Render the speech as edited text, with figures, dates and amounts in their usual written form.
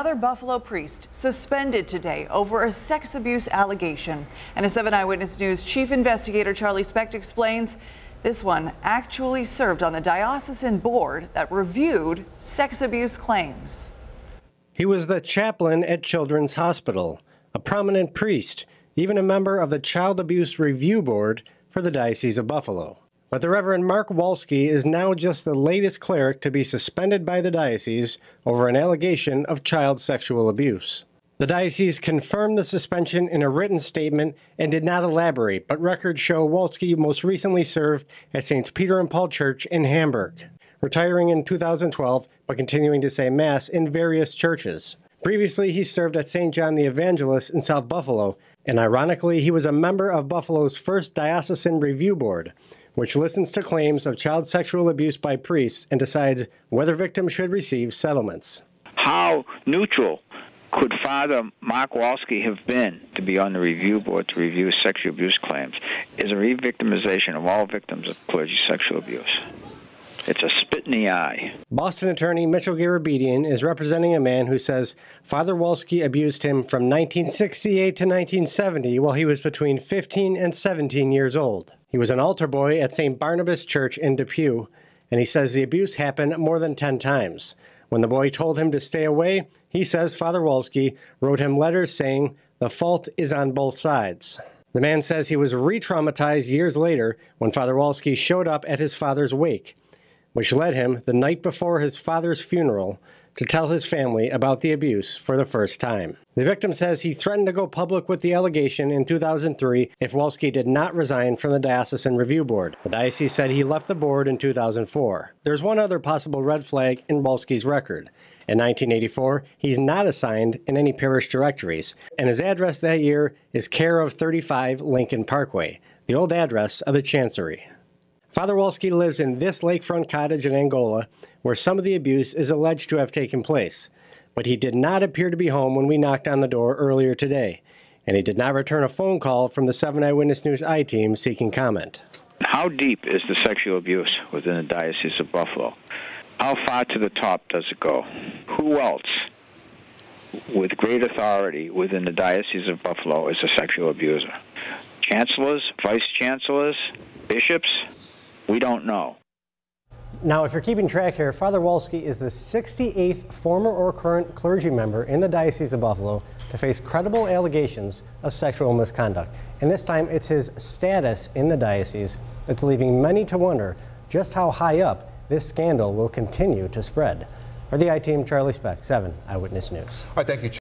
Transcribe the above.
Another Buffalo priest suspended today over a sex abuse allegation. And as 7 Eyewitness News Chief Investigator Charlie Specht explains, this one actually served on the diocesan board that reviewed sex abuse claims. He was the chaplain at Children's Hospital, a prominent priest, even a member of the Child Abuse Review Board for the Diocese of Buffalo. But the Reverend Mark Wolski is now just the latest cleric to be suspended by the diocese over an allegation of child sexual abuse. The diocese confirmed the suspension in a written statement and did not elaborate, but records show Wolski most recently served at St. Peter and Paul Church in Hamburg, retiring in 2012 but continuing to say Mass in various churches. Previously, he served at St. John the Evangelist in South Buffalo, and ironically, he was a member of Buffalo's first Diocesan Review Board, which listens to claims of child sexual abuse by priests and decides whether victims should receive settlements. How neutral could Father Mark Wolski have been to be on the review board to review sexual abuse claims? Is a re-victimization of all victims of clergy sexual abuse. It's a spit in the eye. Boston attorney Mitchell Garabedian is representing a man who says Father Wolski abused him from 1968 to 1970 while he was between 15 and 17 years old. He was an altar boy at St. Barnabas Church in Depew, and he says the abuse happened more than 10 times. When the boy told him to stay away, he says Father Wolski wrote him letters saying the fault is on both sides. The man says he was re-traumatized years later when Father Wolski showed up at his father's wake, which led him, the night before his father's funeral, to tell his family about the abuse for the first time. The victim says he threatened to go public with the allegation in 2003 if Wolski did not resign from the Diocesan Review Board. The diocese said he left the board in 2004. There's one other possible red flag in Wolski's record. In 1984, he's not assigned in any parish directories, and his address that year is care of 35 Lincoln Parkway, the old address of the Chancery. Father Wolski lives in this lakefront cottage in Angola, where some of the abuse is alleged to have taken place. But he did not appear to be home when we knocked on the door earlier today, and he did not return a phone call from the 7 Eyewitness News I-team seeking comment. How deep is the sexual abuse within the Diocese of Buffalo? How far to the top does it go? Who else with great authority within the Diocese of Buffalo is a sexual abuser? Chancellors, vice-chancellors, bishops? We don't know. Now, if you're keeping track here, Father Wolski is the 68th former or current clergy member in the Diocese of Buffalo to face credible allegations of sexual misconduct. And this time, it's his status in the diocese that's leaving many to wonder just how high up this scandal will continue to spread. For the I-team, Charlie Specht, 7 Eyewitness News. All right, thank you, Charlie.